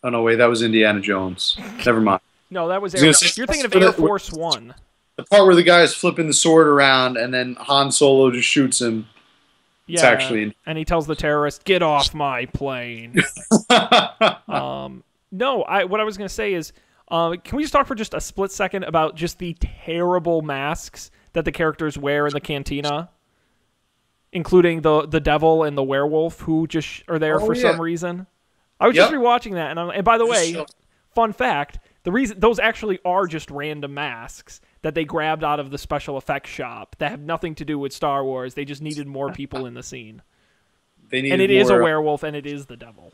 no, wait, that was Indiana Jones. Never mind. No, that was. You're thinking of Air Force One. The part where the guy is flipping the sword around, and then Han Solo just shoots him. Yeah, it's actually... and he tells the terrorist, "Get off my plane." No, what I was going to say is, can we just talk for just a split second about just the terrible masks that the characters wear in the cantina, including the devil and the werewolf who just are there for some reason. I was just rewatching that, and by the way, fun fact: the reason those actually are just random masks that they grabbed out of the special effects shop that have nothing to do with Star Wars. They just needed more people in the scene. And it is a werewolf, and it is the devil.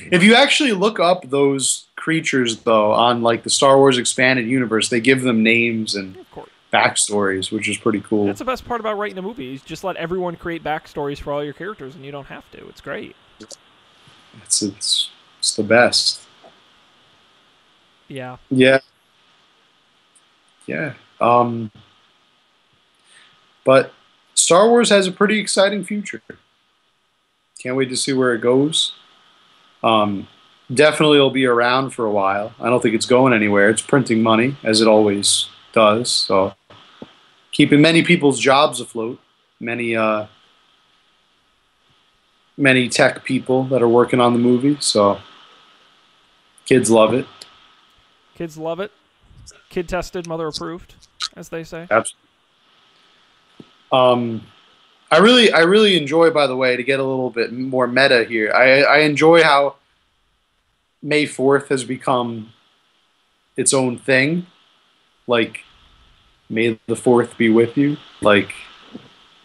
If you actually look up those creatures, though, on like the Star Wars expanded universe, they give them names and backstories, which is pretty cool. That's the best part about writing a movie. Is just let everyone create backstories for all your characters, and you don't have to. It's great. It's the best. Yeah. Yeah. Yeah. But Star Wars has a pretty exciting future. Can't wait to see where it goes. Definitely it'll be around for a while. I don't think it's going anywhere. It's printing money, as it always does. So keeping many people's jobs afloat. Many tech people that are working on the movie. So kids love it. Kids love it. Kid tested, mother approved, as they say. Absolutely. I really enjoy, by the way, to get a little bit more meta here. I enjoy how May 4th has become its own thing. Like, May the 4th be with you. Like,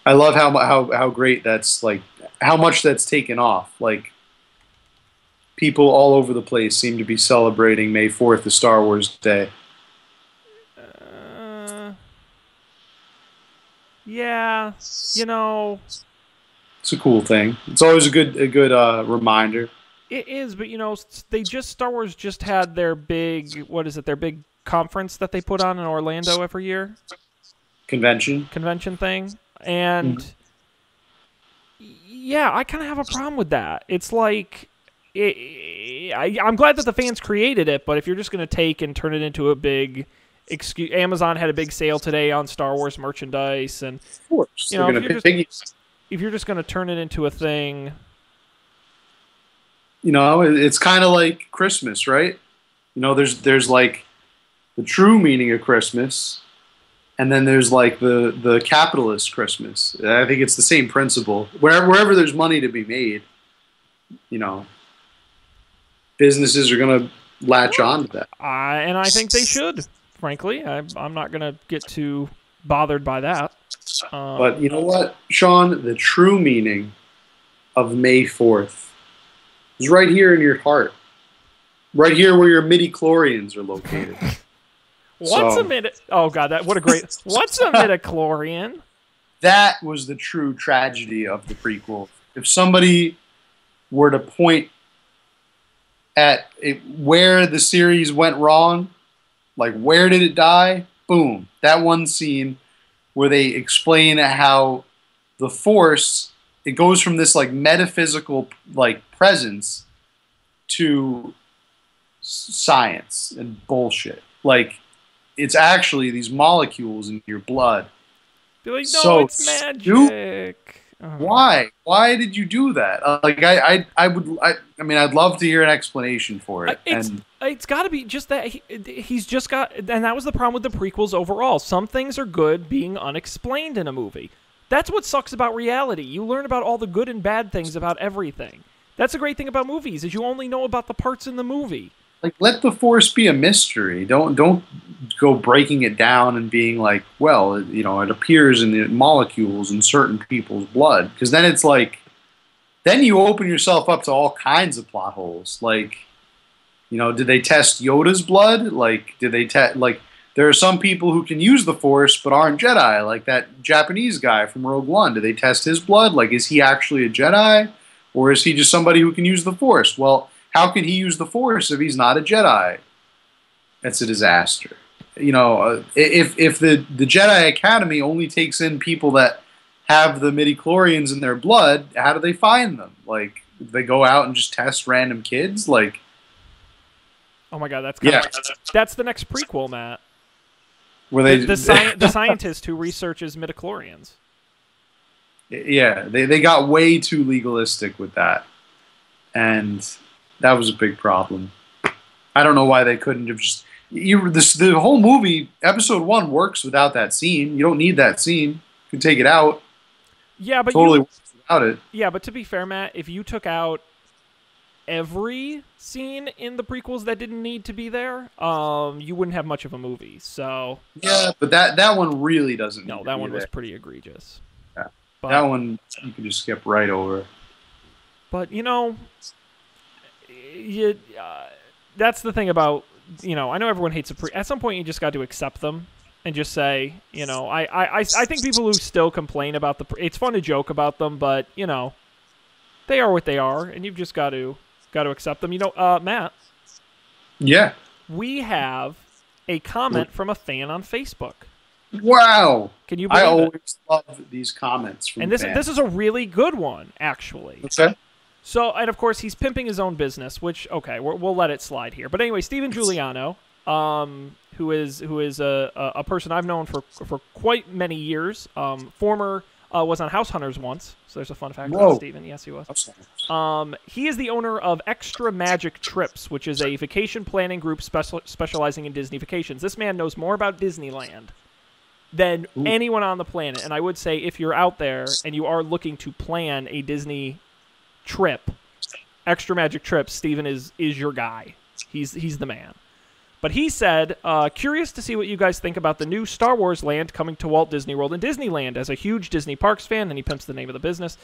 I love how great that's, like, how much that's taken off. Like, people all over the place seem to be celebrating May 4th, the Star Wars Day. Yeah, it's a cool thing. It's always a good reminder. It is, but Star Wars just had their big their big conference that they put on in Orlando every year. Convention thing, and yeah, I kind of have a problem with that. It's like I'm glad that the fans created it, but if you're just going to take and turn it into a big excuse, Amazon had a big sale today on Star Wars merchandise, and of course, if you're just going to turn it into a thing, it's kind of like Christmas, right? There's like the true meaning of Christmas, and then there's like the capitalist Christmas. I think it's the same principle. Wherever there's money to be made, businesses are going to latch on to that. And I think they should. Frankly, I'm not going to get too bothered by that. But you know what, Sean? The true meaning of May 4th is right here in your heart. Right here where your midi-chlorians are located. What's a minute? Oh god, what a great. What's a midichlorian? That was the true tragedy of the prequel. If somebody were to point at where the series went wrong, like where did it die? Boom. That one scene where they explain how the Force, it goes from this like metaphysical like presence to science and bullshit. Like, it's actually these molecules in your blood. Be like, no, so it's magic. Why? Why did you do that? Like, I mean, I'd love to hear an explanation for it. It's got to be just that he's just got, and that was the problem with the prequels overall. Some things are good being unexplained in a movie. That's what sucks about reality. You learn about all the good and bad things about everything. That's a great thing about movies, is you only know about the parts in the movie. Like, let the Force be a mystery. Don't go breaking it down and being like, well, you know, it appears in the molecules in certain people's blood. Because then it's like, then you open yourself up to all kinds of plot holes. Like, you know, did they test Yoda's blood? Like, did they test, like, there are some people who can use the Force but aren't Jedi, like that Japanese guy from Rogue One. Did they test his blood? Like, is he actually a Jedi? Or is he just somebody who can use the Force? Well, how can he use the Force if he's not a Jedi? It's a disaster. You know, if the Jedi Academy only takes in people that have the midichlorians in their blood, how do they find them? Like, they go out and just test random kids? Like, oh my god, that's the next prequel, Matt. Where they the scientist who researches midichlorians. Yeah, they got way too legalistic with that, and that was a big problem. I don't know why they couldn't have just the whole movie. Episode 1 works without that scene. You don't need that scene. You can take it out. Yeah, but totally works without it. Yeah, but to be fair, Matt, if you took out every scene in the prequels that didn't need to be there, you wouldn't have much of a movie. So yeah, but that one really doesn't. No, that one was pretty egregious. Yeah, but that one you can just skip right over. But you know, that's the thing about, you know, I know everyone hates at some point you just got to accept them and just say, you know, I think people who still complain about it's fun to joke about them, but you know, they are what they are, and you've just got to accept them. You know, Matt. Yeah. We have a comment from a fan on Facebook. Wow. Can you believe I always love these comments from fans. And this is a really good one, actually. Okay. So, and of course, he's pimping his own business, which, okay, we'll let it slide here. But anyway, Steven Giuliano, who is a person I've known for quite many years, was on House Hunters once, so there's a fun fact about Steven. Yes, he was. He is the owner of Extra Magic Trips, which is a vacation planning group specializing in Disney vacations. This man knows more about Disneyland than anyone on the planet, and I would say if you're out there and you are looking to plan a Disney trip, Extra Magic Trips, Steven is your guy. He's the man. But he said, curious to see what you guys think about the new Star Wars land coming to Walt Disney World and Disneyland. As a huge Disney Parks fan, and he pimps the name of the business,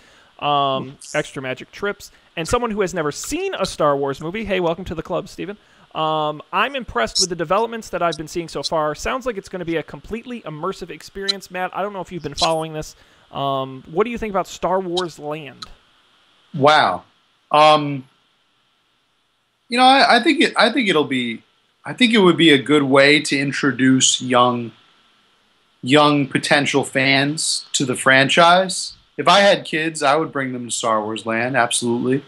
Extra Magic Trips, and someone who has never seen a Star Wars movie, hey, welcome to the club, Steven. I'm impressed with the developments that I've been seeing so far. Sounds like it's going to be a completely immersive experience. Matt, I don't know if you've been following this. What do you think about Star Wars Land? Wow. You know, I think it would be a good way to introduce young potential fans to the franchise. If I had kids, I would bring them to Star Wars Land, absolutely.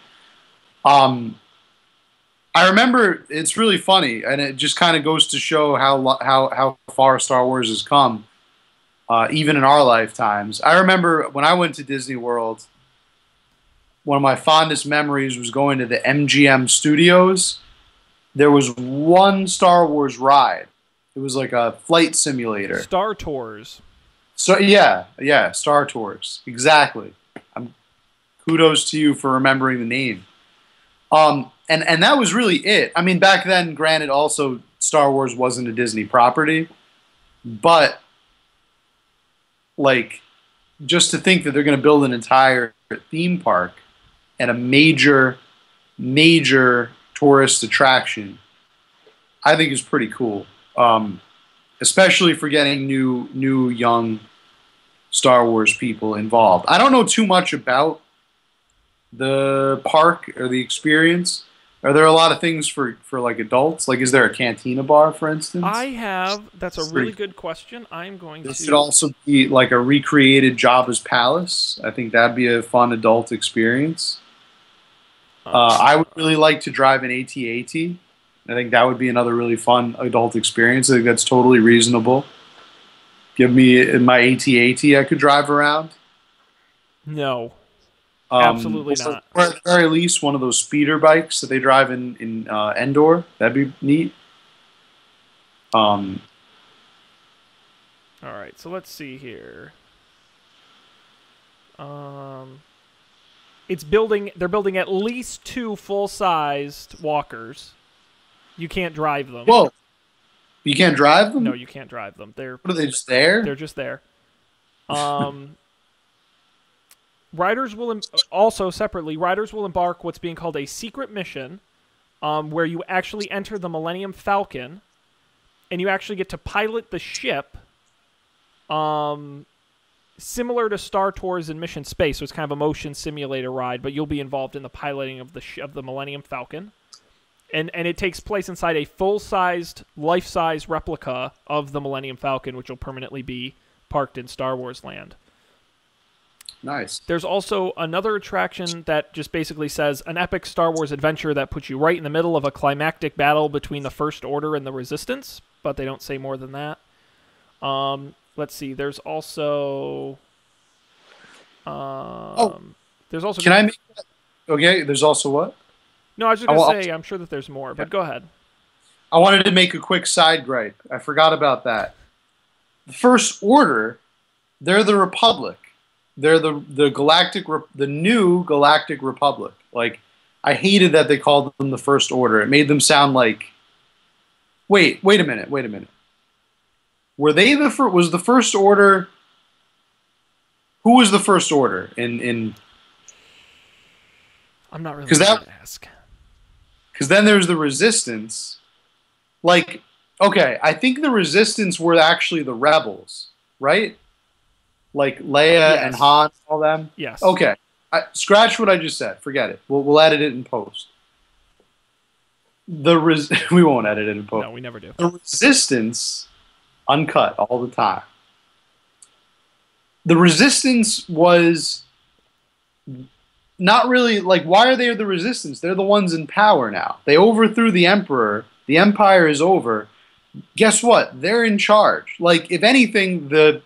I remember, it's really funny, and it just kind of goes to show how far Star Wars has come, even in our lifetimes. I remember when I went to Disney World, one of my fondest memories was going to the MGM Studios. There was one Star Wars ride. It was like a flight simulator. Star Tours. So yeah, Star Tours. Exactly. Kudos to you for remembering the name. And that was really it. I mean, back then, granted, also Star Wars wasn't a Disney property, but like just to think that they're going to build an entire theme park and a major tourist attraction, I think is pretty cool. Especially for getting new young Star Wars people involved. I don't know too much about the park or the experience. Are there a lot of things for like adults? Like, is there a cantina bar, for instance? That's a really good question. I'm going to. This should also be like a recreated Jabba's palace. I think that'd be a fun adult experience. I would really like to drive an AT-AT. I think that would be another really fun adult experience. I think that's totally reasonable. Give me my AT-AT I could drive around. No. Absolutely not. Or at the very least, one of those speeder bikes that they drive in Endor. That'd be neat. All right, so let's see here. They're building at least 2 full-sized walkers. You can't drive them. Whoa. You can't drive them? No, you can't drive them. What, are they just there? They're just there. Riders will also separately. Riders will embark what's being called a secret mission, where you actually enter the Millennium Falcon, and you actually get to pilot the ship. Similar to Star Tours and Mission Space, so it's kind of a motion simulator ride, but you'll be involved in the piloting of the Millennium Falcon, and it takes place inside a full-sized, life-size replica of the Millennium Falcon, which will permanently be parked in Star Wars Land. Nice. There's also another attraction that just basically says an epic Star Wars adventure that puts you right in the middle of a climactic battle between the First Order and the Resistance, but they don't say more than that. Let's see. There's also. There's also. Can I make that? Okay. There's also what? No, I was just going to say. I'm sure that there's more, but go ahead. I wanted to make a quick side gripe. I forgot about that. The First Order, they're the Republic. They're the new Galactic Republic. Like, I hated that they called them the First Order. It made them sound like. Wait a minute. Were they was the First Order? Who was the First Order in? I'm not really going to ask. Because then there's the Resistance. Like, okay, I think the Resistance were actually the rebels, right? Like Leia and Han, all them. Yes. Okay, scratch what I just said. Forget it. We'll edit it in post. We won't edit it in post. No, we never do. The Resistance, uncut all the time. The Resistance was not really like. Why are they the Resistance? They're the ones in power now. They overthrew the Emperor. The Empire is over. Guess what? They're in charge. Like, if anything, the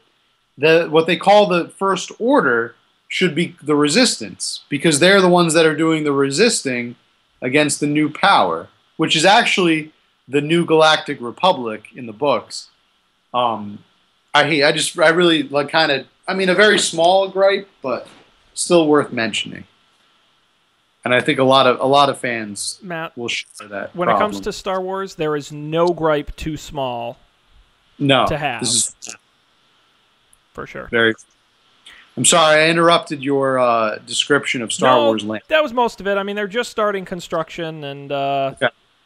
what they call the First Order should be the Resistance, because they're the ones that are doing the resisting against the new power, which is actually the new Galactic Republic in the books. I really like kind of. I mean, a very small gripe, but still worth mentioning. And I think a lot of fans, Matt, will share that. When it comes to Star Wars, there is no gripe too small. To have. This is for sure. I'm sorry, I interrupted your description of Star Wars Land. That was most of it. I mean, they're just starting construction, and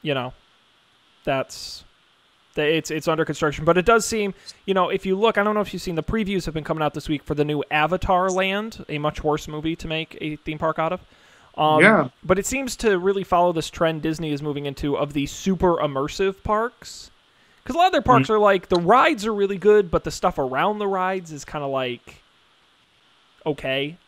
you know, it's under construction. But it does seem, if you look, I don't know if you've seen the previews have been coming out this week for the new Avatar Land, a much worse movie to make a theme park out of. But it seems to really follow this trend Disney is moving into of these super immersive parks. Because a lot of their parks are like, the rides are really good, but the stuff around the rides is kind of like, okay.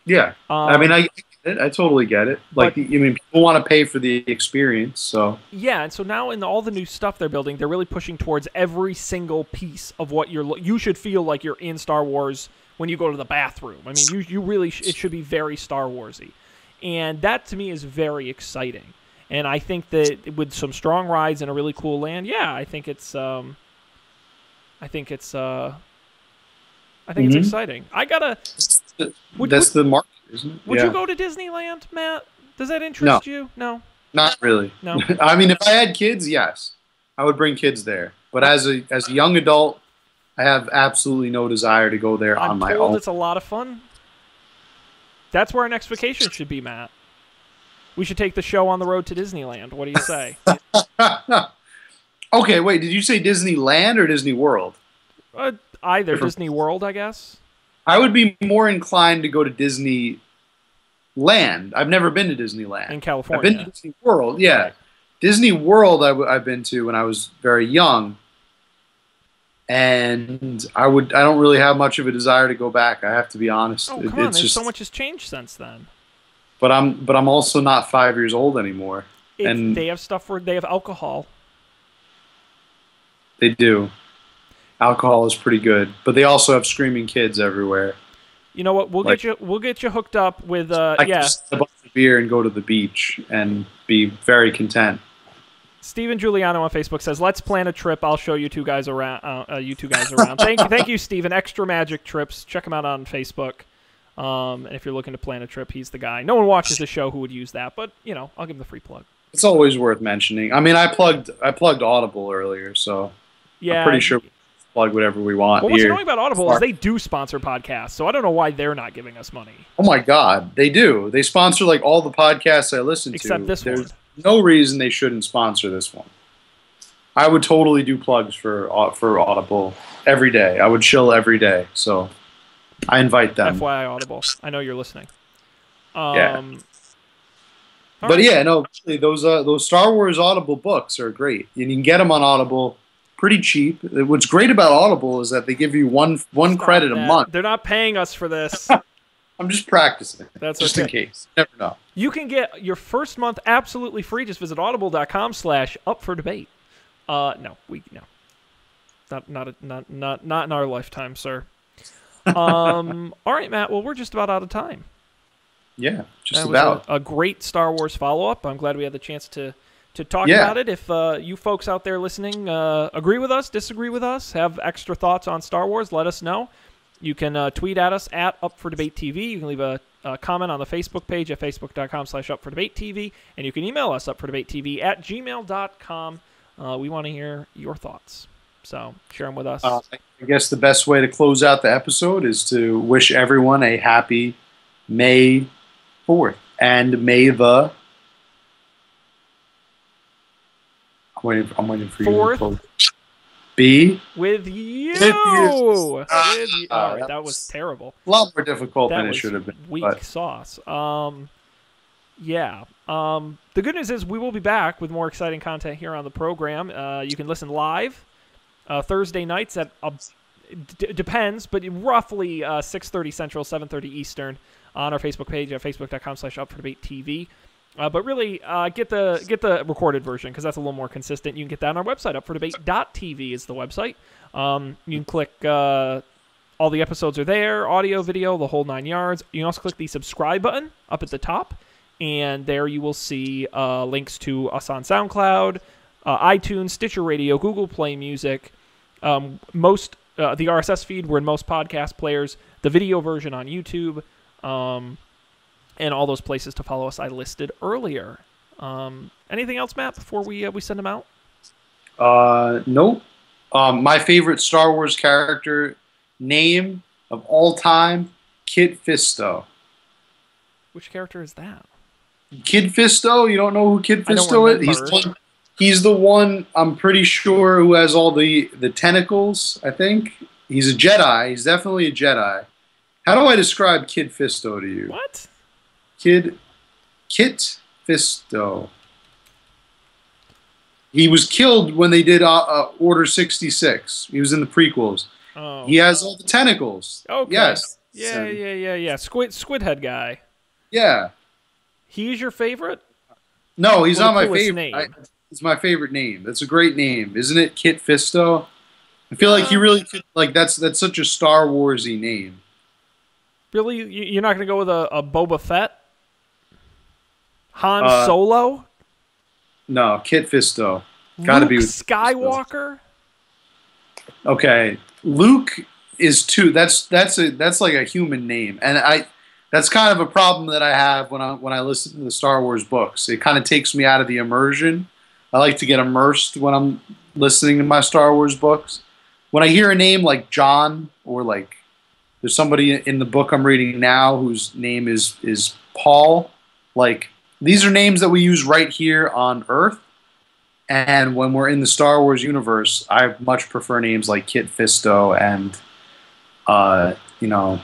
Yeah. I mean, I get it. I totally get it. Like, people want to pay for the experience, so. Yeah, and so now in all the new stuff they're building, they're really pushing towards every single piece of what you should feel like you're in Star Wars when you go to the bathroom. I mean, you really, it should be very Star Warsy. And that, to me, is very exciting. And I think that with some strong rides and a really cool land, I think it's exciting. I gotta. That's the market, isn't it? Would you go to Disneyland, Matt? Does that interest you? No. Not really. No. I mean, if I had kids, yes, I would bring kids there. But as a young adult, I have absolutely no desire to go there on my I'm told own. it's a lot of fun. That's where our next vacation should be, Matt. We should take the show on the road to Disneyland. What do you say? Okay, wait. Did you say Disneyland or Disney World? Either Different. Disney World, I guess. I would be more inclined to go to Disneyland. I've never been to Disneyland. In I've California. been to Disney World, yeah. Right. Disney World I've been to when I was very young. And I don't really have much of a desire to go back. I have to be honest. Oh, come on! It's There's just, so much has changed since then. but I'm also not 5 years old anymore. And They have stuff where they have alcohol. they do. Alcohol is pretty good, but they also have screaming kids everywhere. You know what? We'll Like- get you hooked up with I can yeah. just have a bunch of beer and go to the beach and be very content. Steven Giuliano on Facebook says, "Let's plan a trip. I'll show you two guys around. Thank you, Steven. Extra Magic Trips. Check him out on Facebook. And if you're looking to plan a trip, he's the guy. No one watches the show who would use that, but I'll give him the free plug. It's always worth mentioning. I mean, I plugged Audible earlier, so Yeah, I'm pretty sure we can plug whatever we want Well, what's here. annoying about Audible is they do sponsor podcasts, so I don't know why they're not giving us money. Oh my God, they do. They sponsor like all the podcasts I listen to. Except this There's one. no reason they shouldn't sponsor this one. I would totally do plugs for Audible every day. I would chill every day. So I invite them. FYI Audible. I know you're listening. Yeah. All But right. yeah, no, really, those Star Wars Audible books are great. And you can get them on Audible pretty cheap. What's great about Audible is that they give you one credit a Stop that. month. They're not paying us for this. I'm just practicing. That's just okay. in case. Never know. You can get your first month absolutely free. Just visit audible.com/upfordebate. No. Not in our lifetime, sir. All right, Matt. Well, we're just about out of time. Yeah, just That about. was a great Star Wars follow-up. I'm glad we had the chance to talk Yeah. about it. If you folks out there listening agree with us, disagree with us, have extra thoughts on Star Wars, let us know. You can tweet at us at UpForDebateTV. You can leave a comment on the Facebook page at facebook.com/UpForDebateTV. And you can email us upfordebatetv@gmail.com. We want to hear your thoughts. So share them with us. I guess the best way to close out the episode is to wish everyone a happy May 4th. And may the... I'm waiting for you Fourth. to close. Be with you. With you. All right, that was was terrible. a lot more difficult That than it was should have been. weak But sauce. Yeah. The good news is we will be back with more exciting content here on the program. You can listen live Thursday nights at depends, but roughly 6:30 Central, 7:30 Eastern on our Facebook page at facebook.com/UpForDebateTV. But really, get the recorded version because that's a little more consistent. You can get that on our website. UpForDebate.tv is the website. You can click. All the episodes are there, audio, video, the whole 9 yards. You can also click the subscribe button up at the top, and there you will see links to us on SoundCloud, iTunes, Stitcher Radio, Google Play Music, the RSS feed. We're in most podcast players, the video version on YouTube, and all those places to follow us I listed earlier. Anything else, Matt, before we send them out? nope. My favorite Star Wars character name of all time, Kit Fisto. Which character is that? Kid Fisto? You don't know who Kid I don't Fisto is? remember. He's the one, I'm pretty sure, who has all the tentacles, I think. He's a Jedi. He's definitely a Jedi. How do I describe Kid Fisto to you? What? Kit Fisto. He was killed when they did Order 66. He was in the prequels. Oh. He has all the tentacles. Okay. Yes. Yeah. Squid head guy. Yeah. He's your favorite? No, he's What a not my coolest favorite. name. It's my favorite name. That's a great name, isn't it? Kit Fisto. I feel like he really could, like that's such a Star Warsy name. Really? You're not going to go with a Boba Fett? Han Solo? No, Kit Fisto. Gotta Luke be with Skywalker? Okay, Luke is too. That's like a human name, and that's kind of a problem that I have when I listen to the Star Wars books. It kind of takes me out of the immersion. I like to get immersed when I'm listening to my Star Wars books. when I hear a name like John, or like there's somebody in the book I'm reading now whose name is Paul, like these are names that we use right here on Earth. And when we're in the Star Wars universe, I much prefer names like Kit Fisto and you know,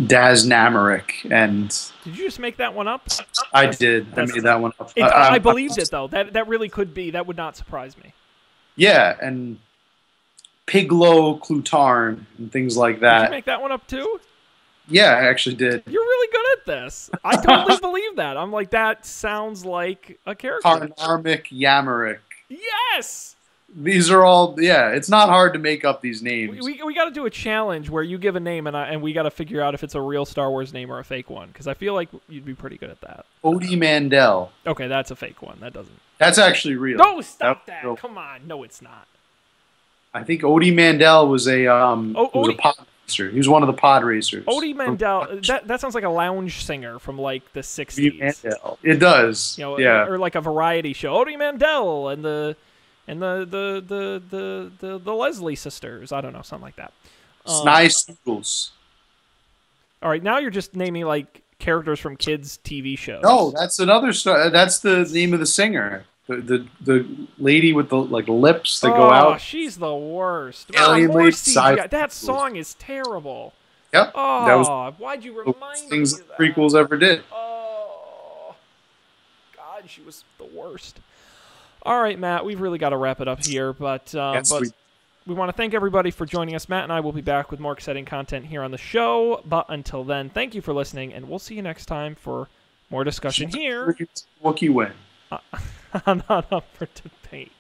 Daz Namarick. And did you just make that one up? I did. I made that one up. I believed it though. That really could be. That would not surprise me. Yeah, and Piglo Clutarn and things like that. Did you make that one up too? Yeah, I actually did. You're really good at this. I totally believe that. I'm like, that sounds like a character. Karnarmik Yamarick. Yes! These are all, yeah, it's not hard to make up these names. We got to do a challenge where you give a name and we got to figure out if it's a real Star Wars name or a fake one, because I feel like you'd be pretty good at that. Odie Mandel. Okay, that's a fake one. That doesn't... That's actually real. No, stop that. Come on. No, it's not. I think Odie Mandel was a pod racer. He was one of the pod racers. Odie Mandel, that sounds like a lounge singer from like the 60s. Mandel. It does. You know, yeah. Or like a variety show. Odie Mandel and the Leslie sisters. I don't know, something like that. Nice Eagles. All right, now you're just naming like characters from kids' TV shows. No, that's another star. That's the name of the singer. The lady with the like lips that go out. Oh, she's the worst. Alien Lady. That song is terrible. Yep. Oh, that was why'd you remind me things of that? prequels ever did. Oh, God, she was the worst. All right, Matt, we've really got to wrap it up here, but we want to thank everybody for joining us. Matt and I will be back with more exciting content here on the show, but until then, thank you for listening, and we'll see you next time for more discussion here. Wookiee win. Not up for debate.